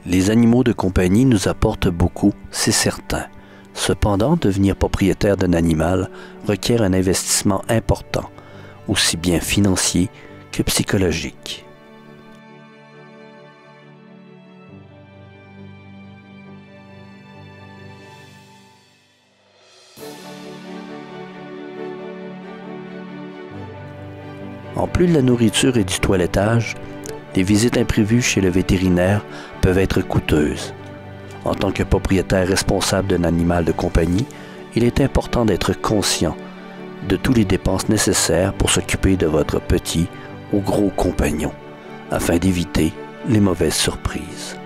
Les animaux de compagnie nous apportent beaucoup, c'est certain. Cependant, devenir propriétaire d'un animal requiert un investissement important, aussi bien financier que psychologique. En plus de la nourriture et du toilettage, les visites imprévues chez le vétérinaire peuvent être coûteuses. En tant que propriétaire responsable d'un animal de compagnie, il est important d'être conscient de toutes les dépenses nécessaires pour s'occuper de votre petit ou gros compagnon, afin d'éviter les mauvaises surprises.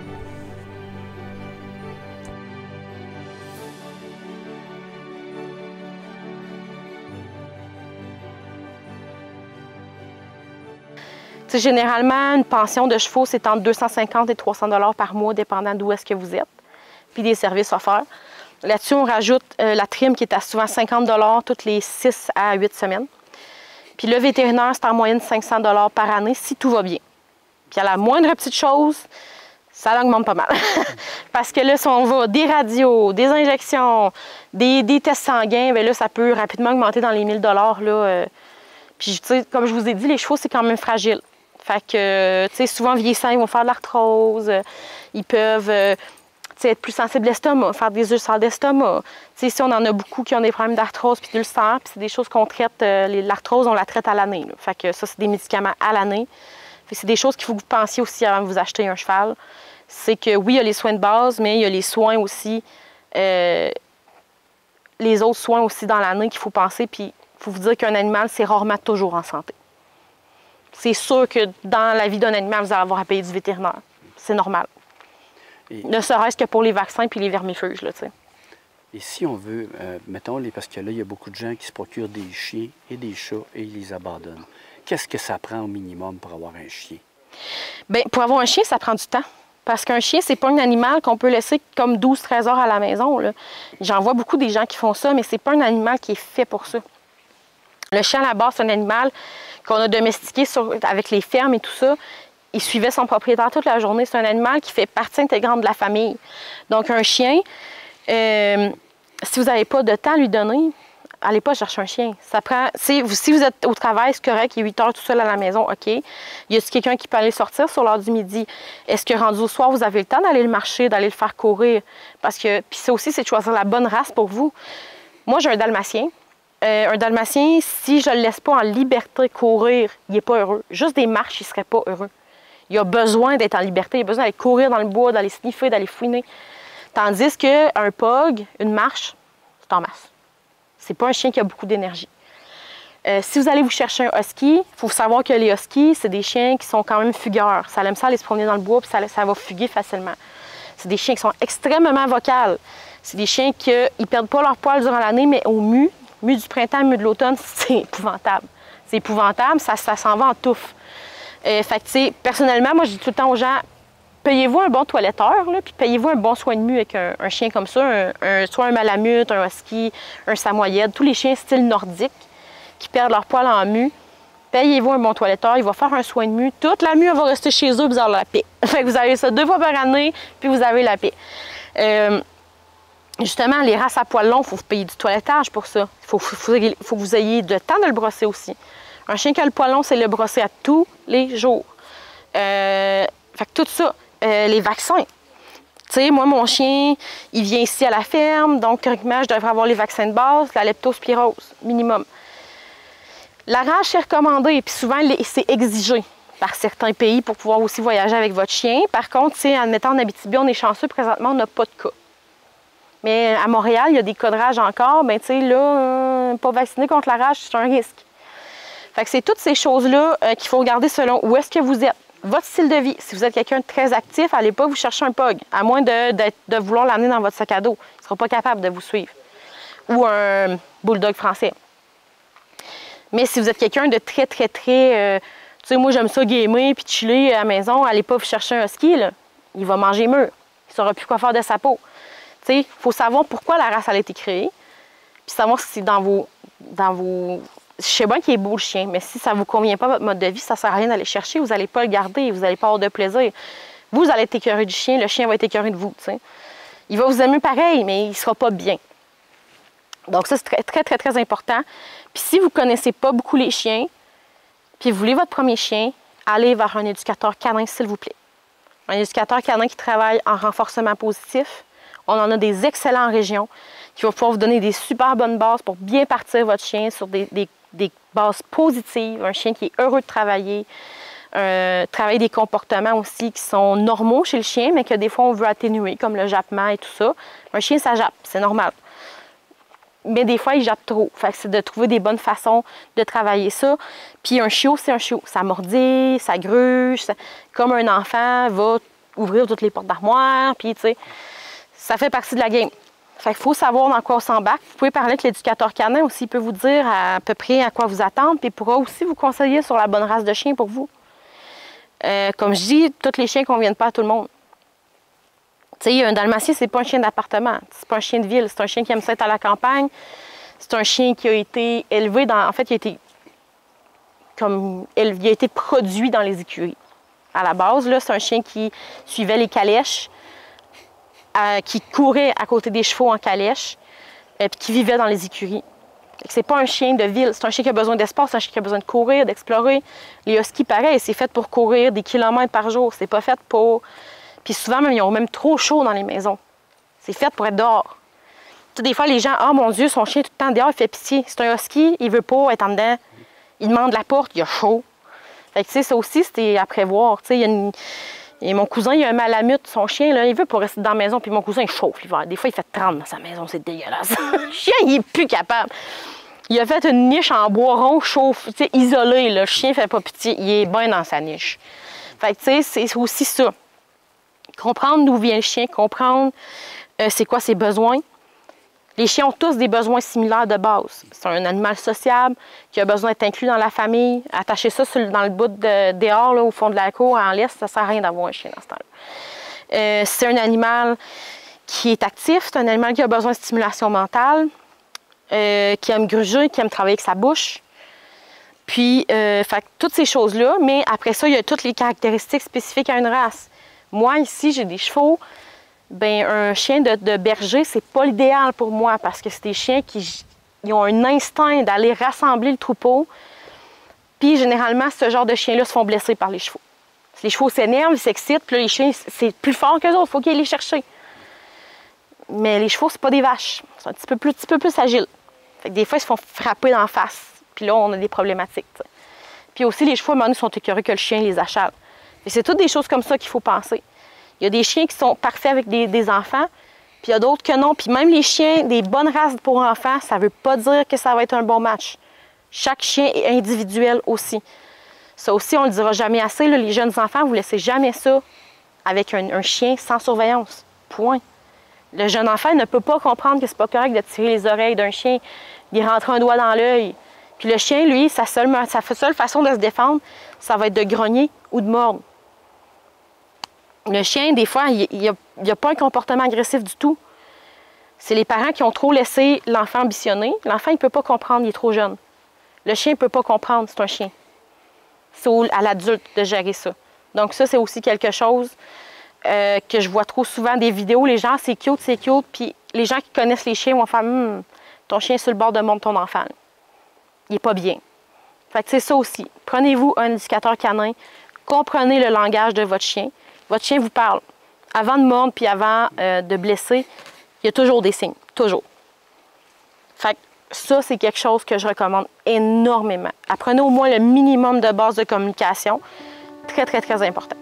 Généralement, une pension de chevaux, c'est entre 250 et 300 $ par mois, dépendant d'où est-ce que vous êtes, puis des services offerts. Là-dessus, on rajoute la trim qui est à souvent 50 $ toutes les 6 à 8 semaines. Puis le vétérinaire, c'est en moyenne 500 $ par année si tout va bien. Puis à la moindre petite chose, ça augmente pas mal. Parce que là, si on va des radios, des injections, des tests sanguins, bien là, ça peut rapidement augmenter dans les 1000 $. Là, Puis, tu sais, comme je vous ai dit, les chevaux, c'est quand même fragile. Fait que, tu sais, souvent vieillissants, ils vont faire de l'arthrose, ils peuvent être plus sensibles à l'estomac, faire des ulcères d'estomac. Tu sais, si on en a beaucoup qui ont des problèmes d'arthrose puis d'ulcères, puis c'est des choses qu'on traite, l'arthrose, on la traite à l'année. Fait que ça, c'est des médicaments à l'année. C'est des choses qu'il faut que vous pensiez aussi avant de vous acheter un cheval. C'est que oui, il y a les soins de base, mais il y a les soins aussi, les autres soins aussi dans l'année qu'il faut penser. Puis il faut vous dire qu'un animal, c'est rarement toujours en santé. C'est sûr que dans la vie d'un animal, vous allez avoir à payer du vétérinaire. C'est normal. Ne serait-ce que pour les vaccins puis les vermifuges, là, tu sais. Et si on veut, mettons, parce que là, il y a beaucoup de gens qui se procurent des chiens et des chats et ils les abandonnent. Qu'est-ce que ça prend au minimum pour avoir un chien? Bien, pour avoir un chien, ça prend du temps. Parce qu'un chien, c'est pas un animal qu'on peut laisser comme 12-13 heures à la maison. J'en vois beaucoup des gens qui font ça, mais c'est pas un animal qui est fait pour ça. Le chien, à la base, c'est un animal qu'on a domestiqué avec les fermes et tout ça. Il suivait son propriétaire toute la journée. C'est un animal qui fait partie intégrante de la famille. Donc, un chien, si vous n'avez pas de temps à lui donner, allez pas chercher un chien. Ça prend, si vous êtes au travail, c'est correct, il est 8 heures tout seul à la maison, OK. Y a-t-il quelqu'un qui peut aller sortir sur l'heure du midi? Est-ce que rendu au soir, vous avez le temps d'aller le marcher, d'aller le faire courir? Parce que, puis ça aussi, c'est de choisir la bonne race pour vous. Moi, j'ai un dalmatien. Un dalmatien, si je ne le laisse pas en liberté courir, il n'est pas heureux. Juste des marches, il ne serait pas heureux. Il a besoin d'être en liberté, il a besoin d'aller courir dans le bois, d'aller sniffer, d'aller fouiner. Tandis qu'un pug, une marche, c'est en masse. C'est pas un chien qui a beaucoup d'énergie. Si vous allez vous chercher un husky, il faut savoir que les huskies, c'est des chiens qui sont quand même fugueurs. Ça aime ça aller se promener dans le bois, puis ça va fuguer facilement. C'est des chiens qui sont extrêmement vocales. C'est des chiens qui ne perdent pas leur poil durant l'année, mais au mu du printemps, mu de l'automne, c'est épouvantable. C'est épouvantable, ça s'en va en touffe. Fait que, tu sais, personnellement, moi, je dis tout le temps aux gens, payez-vous un bon toiletteur, là, puis payez-vous un bon soin de mue avec un chien comme ça, soit un malamute, un husky, un samoyède, tous les chiens style nordique qui perdent leur poil en mue. Payez-vous un bon toiletteur, il va faire un soin de mue. Toute la mue, elle va rester chez eux, vous avez la paix. Fait que vous avez ça 2 fois par année, puis vous avez la paix. Justement, les races à poils longs, il faut payer du toilettage pour ça. Il faut que vous ayez le temps de le brosser aussi. Un chien qui a le poil long, c'est le brosser à tous les jours. Fait que tout ça, les vaccins. Tu sais, moi, mon chien, il vient ici à la ferme, donc théoriquement, je devrais avoir les vaccins de base, la leptospirose, minimum. La rage, c'est recommandé, puis souvent, c'est exigé par certains pays pour pouvoir aussi voyager avec votre chien. Par contre, admettons, en Abitibi, on est chanceux, présentement, on n'a pas de cas. Mais à Montréal, il y a des cas de rage encore, bien, tu sais, là, pas vacciné contre la rage, c'est un risque. Fait que c'est toutes ces choses-là qu'il faut regarder selon où est-ce que vous êtes. Votre style de vie. Si vous êtes quelqu'un de très actif, allez pas vous chercher un pug, à moins de vouloir l'amener dans votre sac à dos. Il ne sera pas capable de vous suivre. Ou un bulldog français. Mais si vous êtes quelqu'un de très, très, très... tu sais, moi, j'aime ça gamer puis chiller à la maison, allez pas vous chercher un husky, là. Il va manger mûr. Il ne saura plus quoi faire de sa peau. Tu sais, il faut savoir pourquoi la race a été créée, puis savoir si dans vos... Je sais bien qu'il est beau le chien, mais si ça ne vous convient pas votre mode de vie, ça ne sert à rien d'aller chercher, vous n'allez pas le garder, vous n'allez pas avoir de plaisir. Vous allez être écœuré du chien, le chien va être écœuré de vous. T'sais. Il va vous aimer pareil, mais il ne sera pas bien. Donc ça, c'est très, très, très, très important. Puis si vous ne connaissez pas beaucoup les chiens, puis vous voulez votre premier chien, allez vers un éducateur canin, s'il vous plaît. Un éducateur canin qui travaille en renforcement positif. On en a des excellents en région qui vont pouvoir vous donner des super bonnes bases pour bien partir votre chien sur des bases positives. Un chien qui est heureux de travailler. Travailler des comportements aussi qui sont normaux chez le chien, mais que des fois on veut atténuer, comme le jappement et tout ça. Un chien, ça jappe, c'est normal. Mais des fois, il jappe trop. Fait que c'est de trouver des bonnes façons de travailler ça. Puis un chiot, c'est un chiot. Ça mordit, ça gruge. Comme un enfant va ouvrir toutes les portes d'armoire. Puis, tu sais, ça fait partie de la game. Fait qu'il faut savoir dans quoi on s'embarque. Vous pouvez parler avec l'éducateur canin aussi. Il peut vous dire à peu près à quoi vous attendre. Puis il pourra aussi vous conseiller sur la bonne race de chien pour vous. Comme je dis, tous les chiens ne conviennent pas à tout le monde. Tu sais, un dalmatien, c'est pas un chien d'appartement, c'est pas un chien de ville, c'est un chien qui aime ça être à la campagne. C'est un chien qui a été élevé dans... En fait, il a été produit dans les écuries. À la base, là, c'est un chien qui suivait les calèches, qui courait à côté des chevaux en calèche, puis qui vivait dans les écuries. C'est pas un chien de ville, c'est un chien qui a besoin d'espace, c'est un chien qui a besoin de courir, d'explorer. Les huskies, pareil, c'est fait pour courir des kilomètres par jour, c'est pas fait pour... Puis souvent, même, ils ont même trop chaud dans les maisons. C'est fait pour être dehors. Tu sais, des fois, les gens, « Ah, mon Dieu, son chien est tout le temps dehors, il fait pitié. » C'est un husky, il veut pas être en dedans. Il demande la porte, il a chaud. Fait que, tu sais, ça aussi, c'était à prévoir. Tu sais, et mon cousin, il a un malamute, son chien, là, il veut pas rester dans la maison, puis mon cousin, il chauffe l'hiver. Des fois, il fait 30 dans sa maison, c'est dégueulasse. Le chien, il est plus capable. Il a fait une niche en bois rond, chauffe, tu sais, isolé, là. Le chien fait pas pitié, il est bien dans sa niche. Fait que, tu sais, c'est aussi ça. Comprendre d'où vient le chien, comprendre c'est quoi ses besoins. Les chiens ont tous des besoins similaires de base. C'est un animal sociable qui a besoin d'être inclus dans la famille. Attacher ça dans le bout dehors, là, au fond de la cour, en laisse, ça ne sert à rien d'avoir un chien dans ce temps-là. C'est un animal qui est actif, c'est un animal qui a besoin de stimulation mentale, qui aime gruger, qui aime travailler avec sa bouche. Puis, fait, toutes ces choses-là, mais après ça, il y a toutes les caractéristiques spécifiques à une race. Moi, ici, j'ai des chevaux. Bien, un chien de berger, c'est pas l'idéal pour moi parce que c'est des chiens qui ont un instinct d'aller rassembler le troupeau. Puis, généralement, ce genre de chiens-là se font blesser par les chevaux. Les chevaux s'énervent, ils s'excitent, puis là, les chiens, c'est plus fort qu'eux autres, il faut qu'ils aillent les chercher. Mais les chevaux, c'est pas des vaches. C'est un petit peu plus agile. Fait que des fois, ils se font frapper d'en face. Puis là, on a des problématiques. T'sais. Puis aussi, les chevaux, à un moment donné, sont écœurés que le chien les achale. C'est toutes des choses comme ça qu'il faut penser. Il y a des chiens qui sont parfaits avec des enfants, puis il y a d'autres que non. Puis même les chiens, des bonnes races pour enfants, ça ne veut pas dire que ça va être un bon match. Chaque chien est individuel aussi. Ça aussi, on ne le dira jamais assez. Là, les jeunes enfants, vous ne laissez jamais ça avec un chien sans surveillance. Point. Le jeune enfant ne peut pas comprendre que c'est pas correct de tirer les oreilles d'un chien, d'y rentrer un doigt dans l'œil. Puis le chien, lui, sa seule façon de se défendre, ça va être de grogner ou de mordre. Le chien, des fois, il n'a pas un comportement agressif du tout. C'est les parents qui ont trop laissé l'enfant ambitionner. L'enfant, il ne peut pas comprendre, il est trop jeune. Le chien ne peut pas comprendre, c'est un chien. C'est à l'adulte de gérer ça. Donc ça, c'est aussi quelque chose que je vois trop souvent des vidéos. Les gens, c'est cute, puis les gens qui connaissent les chiens vont faire « ton chien est sur le bord de mordre ton enfant. Il n'est pas bien. » Fait que c'est ça aussi. Prenez-vous un éducateur canin, comprenez le langage de votre chien. Votre chien vous parle. Avant de mordre puis avant de blesser, il y a toujours des signes. Toujours. Fait que ça, c'est quelque chose que je recommande énormément. Apprenez au moins le minimum de base de communication. Très, très, très important.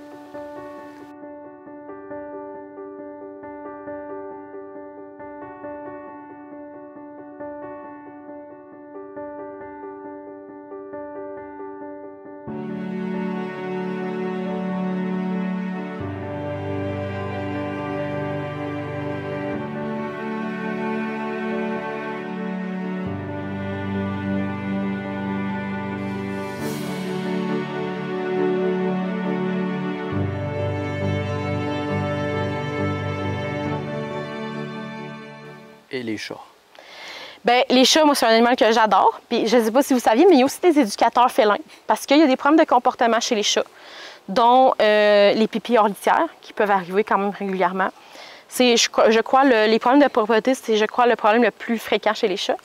Et les chats? Bien, les chats, moi, c'est un animal que j'adore. Puis je ne sais pas si vous saviez, mais il y a aussi des éducateurs félins. Parce qu'il y a des problèmes de comportement chez les chats. dont les pipis hors litière, qui peuvent arriver quand même régulièrement. C'est, je crois, les problèmes de propreté, c'est, je crois, le problème le plus fréquent chez les chats.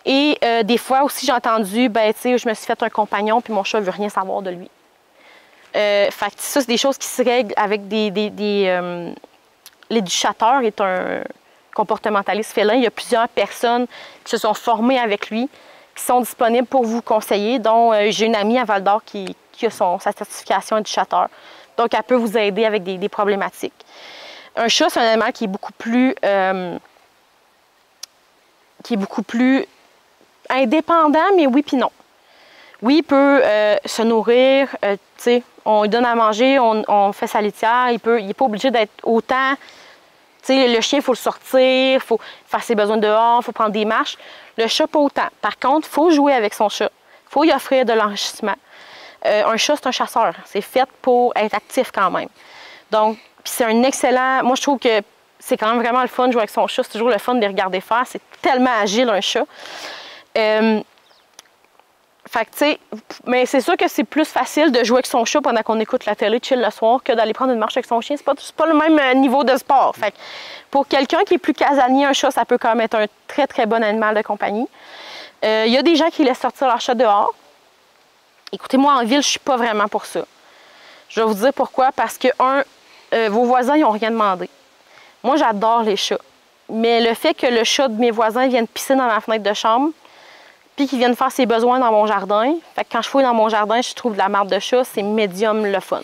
Et des fois aussi, j'ai entendu, ben, tu sais, je me suis fait un compagnon, puis mon chat ne veut rien savoir de lui. Fait que ça, c'est des choses qui se règlent avec l'éducateur est un comportementaliste félin. Il y a plusieurs personnes qui se sont formées avec lui, qui sont disponibles pour vous conseiller, dont j'ai une amie à Val-d'Or qui a sa certification éducateur. Donc, elle peut vous aider avec des problématiques. Un chat, c'est un animal qui est beaucoup plus indépendant, mais oui puis non. Oui, il peut se nourrir, tu sais, on lui donne à manger, on fait sa litière, il n'est pas obligé d'être autant. Tu sais, le chien, il faut le sortir, il faut faire ses besoins dehors, il faut prendre des marches. Le chat, pas autant. Par contre, il faut jouer avec son chat. Il faut lui offrir de l'enrichissement. Un chat, c'est un chasseur. C'est fait pour être actif quand même. Donc, c'est un excellent... Moi, je trouve que c'est quand même vraiment le fun de jouer avec son chat. C'est toujours le fun de les regarder faire. C'est tellement agile, un chat. Fait que, tu sais, mais c'est sûr que c'est plus facile de jouer avec son chat pendant qu'on écoute la télé chill le soir que d'aller prendre une marche avec son chien. C'est pas le même niveau de sport. Fait que pour quelqu'un qui est plus casanier, un chat, ça peut quand même être un très, très bon animal de compagnie. Il y a des gens qui laissent sortir leur chat dehors. Écoutez, moi, en ville, je suis pas vraiment pour ça. Je vais vous dire pourquoi. Parce que, vos voisins, ils n'ont rien demandé. Moi, j'adore les chats. Mais le fait que le chat de mes voisins vienne pisser dans ma fenêtre de chambre, puis qu'ils viennent faire ses besoins dans mon jardin. Fait que quand je fouille dans mon jardin, je trouve de la marde de chat, c'est médium le fun.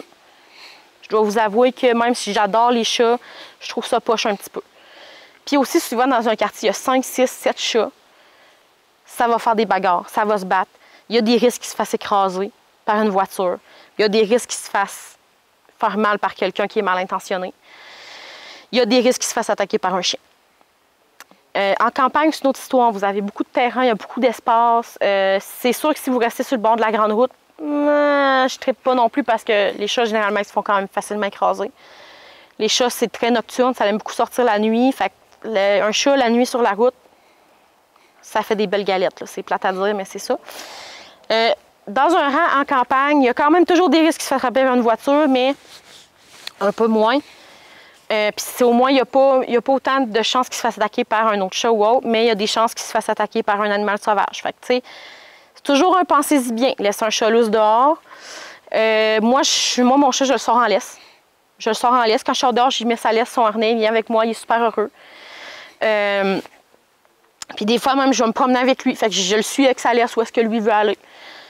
Je dois vous avouer que même si j'adore les chats, je trouve ça poche un petit peu. Puis aussi, souvent dans un quartier, il y a 5, 6, 7 chats. Ça va faire des bagarres, ça va se battre. Il y a des risques qu'ils se fassent écraser par une voiture. Il y a des risques qu'ils se fassent faire mal par quelqu'un qui est mal intentionné. Il y a des risques qu'ils se fassent attaquer par un chien. En campagne, c'est une autre histoire. Vous avez beaucoup de terrain, il y a beaucoup d'espace. C'est sûr que si vous restez sur le bord de la grande route, je ne trippe pas non plus parce que les chats, généralement, ils se font quand même facilement écraser. Les chats, c'est très nocturne, ça aime beaucoup sortir la nuit. Fait que un chat, la nuit sur la route, ça fait des belles galettes. C'est plate à dire, mais c'est ça. Dans un rang en campagne, il y a quand même toujours des risques qu'il se fasse attraper par une voiture, mais un peu moins. Puis au moins, il n'y a pas autant de chances qu'il se fasse attaquer par un autre chat ou autre, mais il y a des chances qu'il se fasse attaquer par un animal sauvage. Fait que, tu sais, c'est toujours un pensez-y bien. Laisser un chat lousse dehors. Moi, mon chat, je le sors en laisse. Je le sors en laisse. Quand je sors dehors, je lui mets sa laisse, son harnais, il vient avec moi, il est super heureux. Puis des fois, même, je vais me promener avec lui. Fait que je le suis avec sa laisse où est-ce que lui veut aller.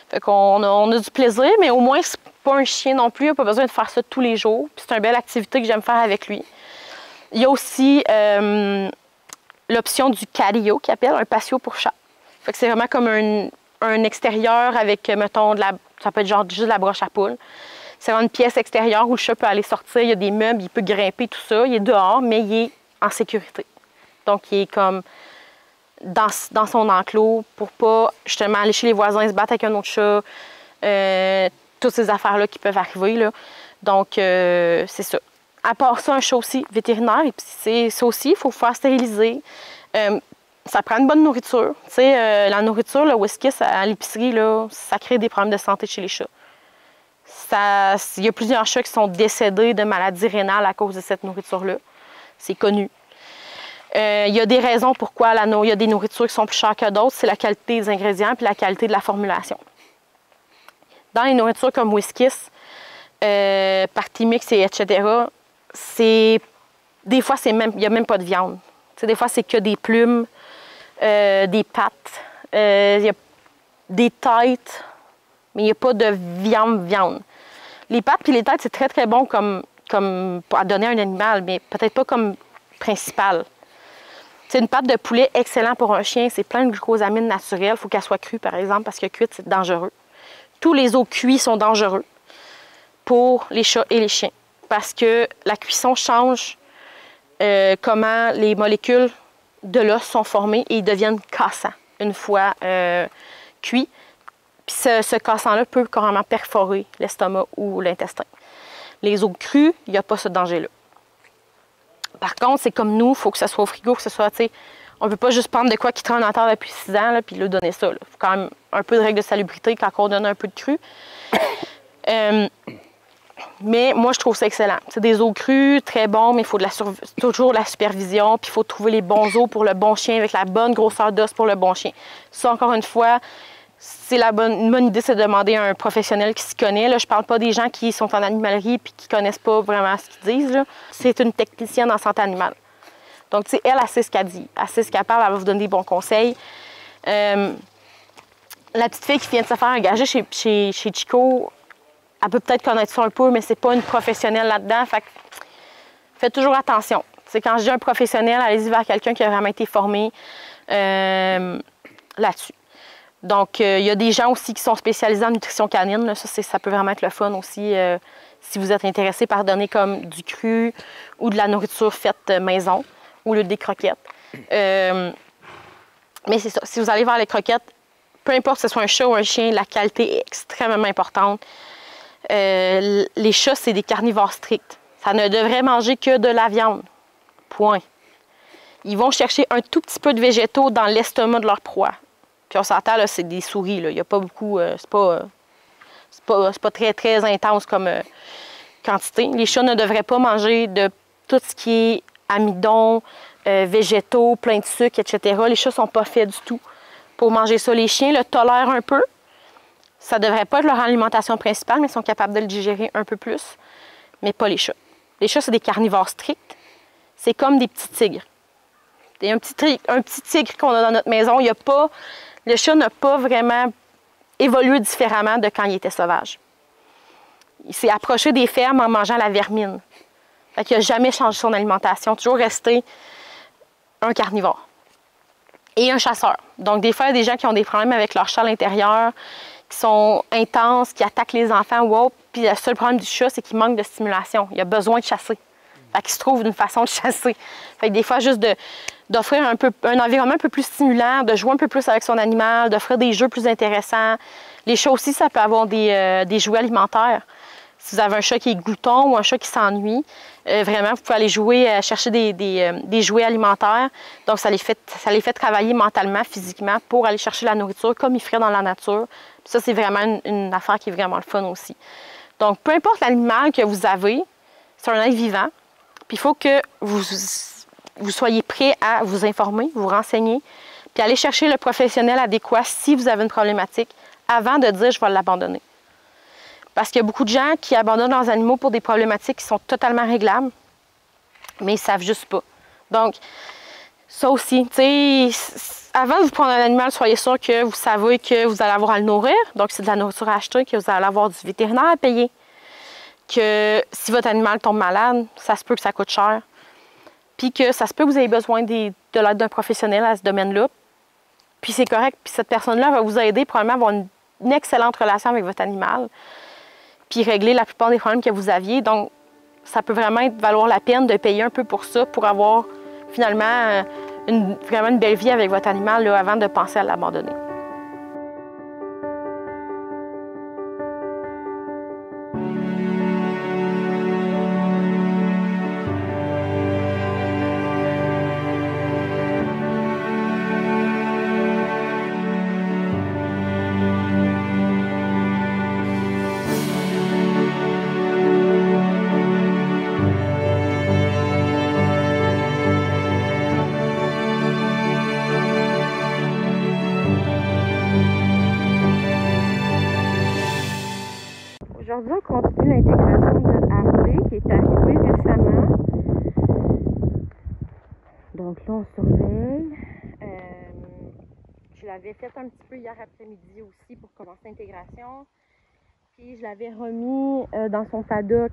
Fait qu'on a du plaisir, mais au moins, c'est pas un chien non plus. Il n'a pas besoin de faire ça tous les jours. Puis c'est une belle activité que j'aime faire avec lui. Il y a aussi l'option du catio, qui appelle un patio pour chat. Fait que c'est vraiment comme un extérieur avec, mettons, ça peut être genre juste de la broche à poule. C'est vraiment une pièce extérieure où le chat peut aller sortir. Il y a des meubles, il peut grimper, tout ça. Il est dehors, mais il est en sécurité. Donc, il est comme dans son enclos pour pas, justement, aller chez les voisins, se battre avec un autre chat. Toutes ces affaires-là qui peuvent arriver, là. Donc, c'est ça. À part ça, un chat aussi vétérinaire, et puis ça aussi, il faut faire stériliser. Ça prend une bonne nourriture. Tu sais, la nourriture, le whisky, à l'épicerie, là, ça crée des problèmes de santé chez les chats. Il y a plusieurs chats qui sont décédés de maladies rénales à cause de cette nourriture-là. C'est connu. Il y a des raisons pourquoi il y a des nourritures qui sont plus chères que d'autres. C'est la qualité des ingrédients et la qualité de la formulation. Dans les nourritures comme Whiskas, Partimix et etc., des fois, il n'y a même pas de viande. Des fois, c'est que des plumes, des pattes, il y a des têtes, mais il n'y a pas de viande. Les pattes et les têtes, c'est très, très bon comme à donner à un animal, mais peut-être pas comme principal. C'est une patte de poulet excellent pour un chien. C'est plein de glucosamines naturelles. Il faut qu'elle soit crue, par exemple, parce que cuite, c'est dangereux. Tous les os cuits sont dangereux pour les chats et les chiens. Parce que la cuisson change comment les molécules de l'os sont formées et ils deviennent cassants une fois cuits. Puis ce cassant-là peut carrément perforer l'estomac ou l'intestin. Les os crus, il n'y a pas ce danger-là. Par contre, c'est comme nous, il faut que ce soit au frigo, que ce soit, tu sais, on ne peut pas juste prendre de quoi qui traîne en terre depuis 6 ans, là, puis lui donner ça. Il faut quand même un peu de règle de salubrité quand on donne un peu de cru. Mais moi, je trouve ça excellent. C'est des os crus, très bon, mais il faut toujours de la supervision, puis il faut trouver les bons os pour le bon chien, avec la bonne grosseur d'os pour le bon chien. Ça, encore une fois, c'est une bonne idée, c'est de demander à un professionnel qui s'y connaît. Là, je parle pas des gens qui sont en animalerie et qui connaissent pas vraiment ce qu'ils disent. C'est une technicienne en santé animale. Donc, tu sais, elle sait ce qu'elle dit. Elle sait ce qu'elle parle, elle va vous donner des bons conseils. La petite fille qui vient de se faire engager chez Chico, elle peut peut-être connaître ça un peu, mais c'est pas une professionnelle là-dedans. Fait que faites toujours attention. T'sais, quand je dis un professionnel, allez-y vers quelqu'un qui a vraiment été formé là-dessus. Donc, il y a des gens aussi qui sont spécialisés en nutrition canine. Là. Ça peut vraiment être le fun aussi si vous êtes intéressé par donner comme du cru ou de la nourriture faite maison au lieu des croquettes. Mais c'est ça. Si vous allez vers les croquettes, peu importe que ce soit un chat ou un chien, la qualité est extrêmement importante. Les chats, c'est des carnivores stricts. Ça ne devrait manger que de la viande. Point. Ils vont chercher un tout petit peu de végétaux dans l'estomac de leur proie. Puis on s'entend, là, c'est des souris. Là. Il n'y a pas beaucoup... c'est pas très, très intense comme quantité. Les chats ne devraient pas manger de tout ce qui est amidon, végétaux, plein de sucre, etc. Les chats ne sont pas faits du tout pour manger ça. Les chiens le tolèrent un peu. Ça ne devrait pas être leur alimentation principale, mais ils sont capables de le digérer un peu plus. Mais pas les chats. Les chats, c'est des carnivores stricts. C'est comme des petits tigres. Et un petit tigre qu'on a dans notre maison, le chat n'a pas vraiment évolué différemment de quand il était sauvage. Il s'est approché des fermes en mangeant la vermine. Fait qu'il n'a jamais changé son alimentation, toujours resté un carnivore. Et un chasseur. Donc, des fois, il y a des gens qui ont des problèmes avec leur chat à l'intérieur, qui sont intenses, qui attaquent les enfants ou autre. Puis le seul problème du chat, c'est qu'il manque de stimulation. Il a besoin de chasser. Fait qu'il se trouve une façon de chasser. Fait que des fois, juste d'offrir un environnement un peu plus stimulant, de jouer un peu plus avec son animal, d'offrir des jeux plus intéressants. Les chats aussi, ça peut avoir des jouets alimentaires. Si vous avez un chat qui est glouton ou un chat qui s'ennuie, vraiment, vous pouvez aller jouer, chercher des jouets alimentaires. Donc, ça les fait travailler mentalement, physiquement, pour aller chercher la nourriture comme ils feraient dans la nature. Puis ça, c'est vraiment une affaire qui est vraiment le fun aussi. Donc, peu importe l'animal que vous avez, c'est un être vivant. Puis il faut que vous soyez prêt à vous informer, vous renseigner, puis aller chercher le professionnel adéquat si vous avez une problématique avant de dire « je vais l'abandonner ». Parce qu'il y a beaucoup de gens qui abandonnent leurs animaux pour des problématiques qui sont totalement réglables, mais ils ne savent juste pas. Donc, ça aussi, tu sais, avant de vous prendre un animal, soyez sûr que vous savez que vous allez avoir à le nourrir. Donc, c'est de la nourriture à acheter, que vous allez avoir du vétérinaire à payer. Que si votre animal tombe malade, ça se peut que ça coûte cher. Puis que ça se peut que vous ayez besoin de l'aide d'un professionnel à ce domaine-là. Puis c'est correct. Puis cette personne-là va vous aider probablement à avoir une excellente relation avec votre animal. Puis régler la plupart des problèmes que vous aviez. Donc, ça peut vraiment valoir la peine de payer un peu pour ça, pour avoir finalement vraiment une belle vie avec votre animal là, avant de penser à l'abandonner. Aujourd'hui, on continue l'intégration de Harley qui est arrivée récemment. Donc là, on surveille. Je l'avais fait un petit peu hier après-midi aussi pour commencer l'intégration. Puis je l'avais remis dans son paddock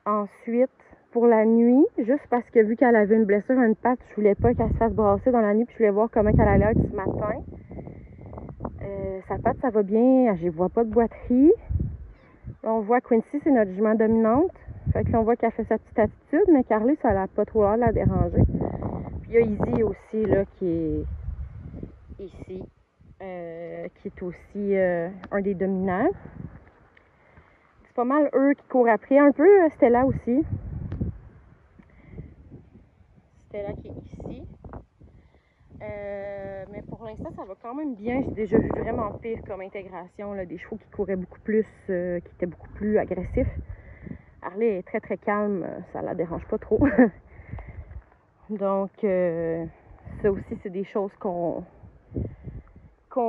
ensuite pour la nuit, juste parce que vu qu'elle avait une blessure à une patte, je voulais pas qu'elle se fasse brasser dans la nuit, puis je voulais voir comment elle allait être ce matin. Sa patte, ça va bien, je ne vois pas de boiterie. Là, on voit Quincy, c'est notre jument dominante. Fait que là, on voit qu'elle fait sa petite attitude, mais Carly, ça n'a pas trop l'air de la déranger. Puis il y a Izzy aussi, là, qui est ici, qui est aussi un des dominants. C'est pas mal eux qui courent après. Un peu Stella aussi. Stella qui est ici. Mais pour l'instant, ça va quand même bien. J'ai déjà vu vraiment pire comme intégration, là, des chevaux qui couraient beaucoup plus, qui étaient beaucoup plus agressifs. Harley est très très calme, ça la dérange pas trop. Donc, ça aussi, c'est des choses qu'on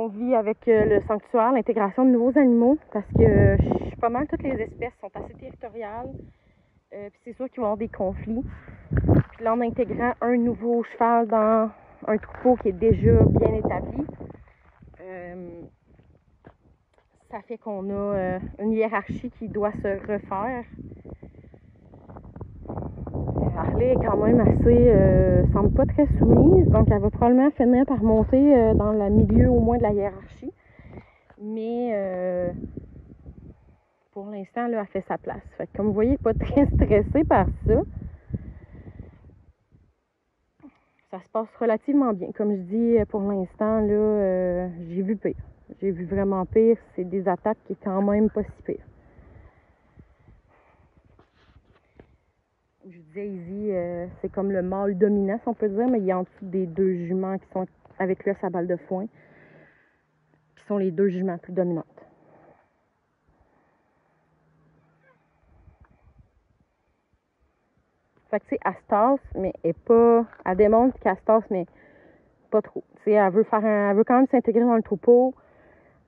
vit avec le sanctuaire, l'intégration de nouveaux animaux, parce que pas mal toutes les espèces sont assez territoriales. Puis c'est sûr qu'il va y avoir des conflits. Puis là, en intégrant un nouveau cheval dans un troupeau qui est déjà bien établi, ça fait qu'on a une hiérarchie qui doit se refaire. Harley est quand même assez, semble pas très soumise, donc elle va probablement finir par monter dans le milieu au moins de la hiérarchie. Mais pour l'instant, là, elle fait sa place. Fait que, comme vous voyez, elle n'est pas très stressée par ça. Ça se passe relativement bien. Comme je dis, pour l'instant, là, j'ai vu pire. J'ai vu vraiment pire. C'est des attaques qui est quand même pas si pire. Je disais, Izzy, c'est comme le mâle dominant, si on peut dire, mais il y a en dessous des deux juments qui sont avec lui à sa balle de foin, qui sont les deux juments plus dominantes. Fait que, tu sais, elle se tasse, mais elle est pas... Elle démontre qu'elle se tasse, mais pas trop. Tu sais, elle veut quand même s'intégrer dans le troupeau.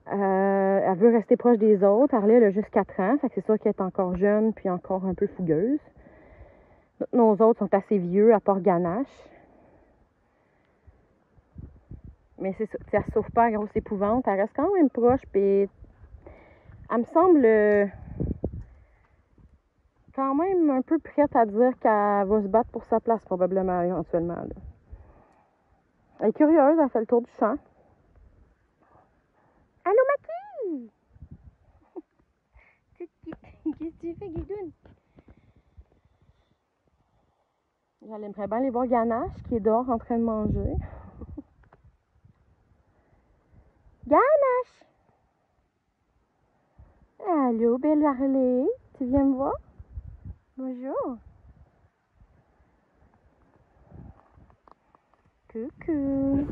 Elle veut rester proche des autres. Harley, elle a juste 4 ans, fait que c'est sûr qu'elle est encore jeune puis encore un peu fougueuse. Nos autres sont assez vieux, à part Ganache. Mais c'est ça, elle ne souffre pas à grosse épouvante. Elle reste quand même proche, puis elle me semble quand même un peu prête à dire qu'elle va se battre pour sa place, probablement, éventuellement. Là. Elle est curieuse, elle fait le tour du champ. Allô, Maki! Qu'est-ce que tu fais, Guidoune? J'aimerais bien aller voir Ganache, qui est dehors en train de manger. Ganache! Allô, belle Harley, tu viens me voir? Bonjour. Coucou.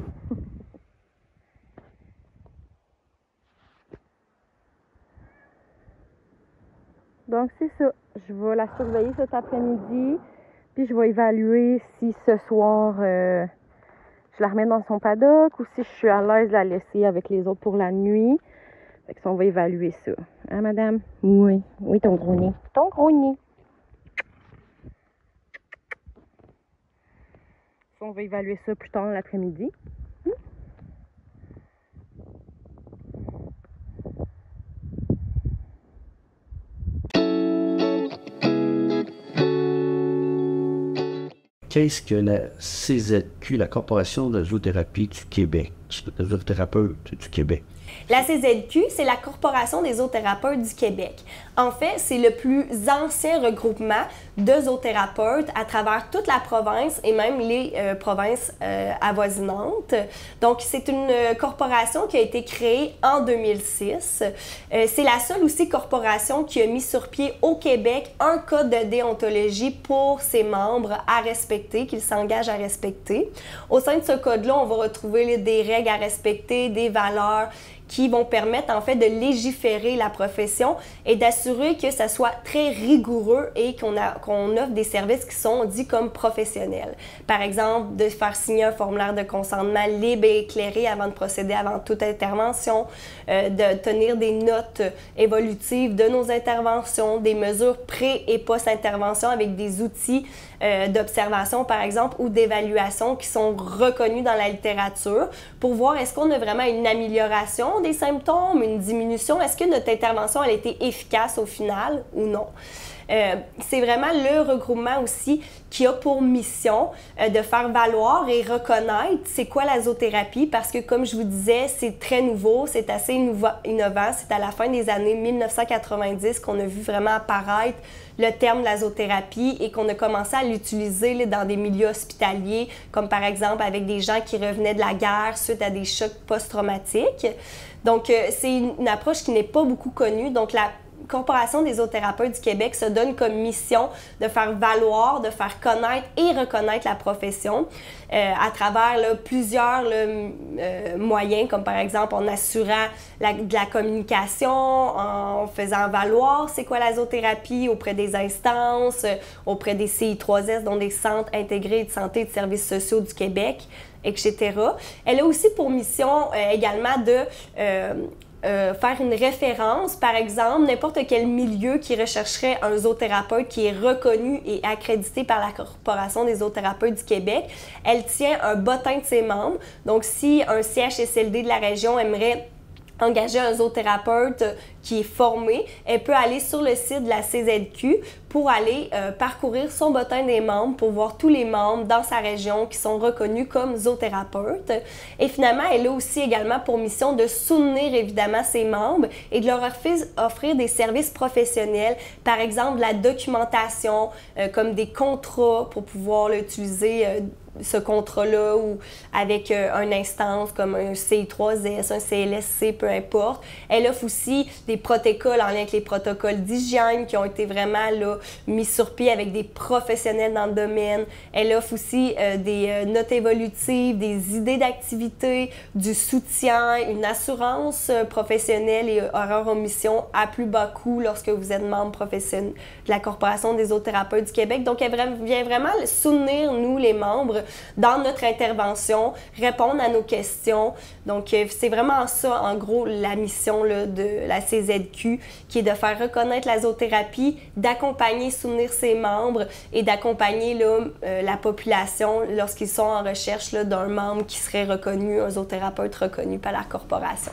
Donc c'est ça, je vais la surveiller cet après-midi, puis je vais évaluer si ce soir je la remets dans son paddock ou si je suis à l'aise de la laisser avec les autres pour la nuit. Fait que ça, on va évaluer ça. Hein, madame? Oui. Oui, ton gros nez. Ton gros nez. Ça, on va évaluer ça plus tard l'après-midi. Qu'est-ce que la CZQ, la Corporation de zoothérapie du Québec, de zoothérapeutes du Québec? La CZQ, c'est la Corporation des zoothérapeutes du Québec. En fait, c'est le plus ancien regroupement de zoothérapeutes à travers toute la province et même les provinces avoisinantes. Donc, c'est une corporation qui a été créée en 2006. C'est la seule aussi corporation qui a mis sur pied au Québec un code de déontologie pour ses membres à respecter, qu'ils s'engagent à respecter. Au sein de ce code-là, on va retrouver des règles à respecter, des valeurs qui vont permettre en fait de légiférer la profession et d'assurer que ça soit très rigoureux et qu'on offre des services qui sont dits comme professionnels. Par exemple, de faire signer un formulaire de consentement libre et éclairé avant de procéder avant toute intervention, de tenir des notes évolutives de nos interventions, des mesures pré- et post-intervention avec des outils d'observation, par exemple, ou d'évaluation qui sont reconnus dans la littérature pour voir est-ce qu'on a vraiment une amélioration des symptômes, une diminution, est-ce que notre intervention elle a été efficace au final ou non. C'est vraiment le regroupement aussi qui a pour mission de faire valoir et reconnaître c'est quoi la zoothérapie parce que comme je vous disais, c'est très nouveau, c'est assez innovant, c'est à la fin des années 1990 qu'on a vu vraiment apparaître le terme de la zoothérapie et qu'on a commencé à l'utiliser dans des milieux hospitaliers comme par exemple avec des gens qui revenaient de la guerre suite à des chocs post-traumatiques. Donc c'est une approche qui n'est pas beaucoup connue, donc la Corporation des zoothérapeutes du Québec se donne comme mission de faire valoir, de faire connaître et reconnaître la profession à travers là, plusieurs moyens, comme par exemple en assurant de la communication, en faisant valoir c'est quoi la zoothérapie auprès des instances, auprès des CI3S, dont des centres intégrés de santé et de services sociaux du Québec, etc. Elle a aussi pour mission également de faire une référence, par exemple, n'importe quel milieu qui rechercherait un zoothérapeute qui est reconnu et accrédité par la Corporation des zoothérapeutes du Québec. Elle tient un bottin de ses membres. Donc, si un CHSLD de la région aimerait engager un zoothérapeute qui est formé, elle peut aller sur le site de la CZQ pour aller parcourir son bottin des membres pour voir tous les membres dans sa région qui sont reconnus comme zoothérapeutes. Et finalement, elle a aussi également pour mission de soutenir évidemment ses membres et de leur offrir des services professionnels, par exemple la documentation, comme des contrats pour pouvoir l'utiliser ce contrat-là ou avec une instance comme un CI3S, un CLSC, peu importe. Elle offre aussi des protocoles en lien avec les protocoles d'hygiène qui ont été vraiment là, mis sur pied avec des professionnels dans le domaine. Elle offre aussi des notes évolutives, des idées d'activité, du soutien, une assurance professionnelle et horaire en mission à plus bas coût lorsque vous êtes membre professionnel de la Corporation des zoothérapeutes du Québec. Donc, elle vient vraiment soutenir, nous, les membres, dans notre intervention, répondre à nos questions. Donc, c'est vraiment ça, en gros, la mission là, de la CZQ, qui est de faire reconnaître la zoothérapie, d'accompagner, soutenir ses membres et d'accompagner la population lorsqu'ils sont en recherche d'un membre qui serait reconnu, un zoothérapeute reconnu par la corporation.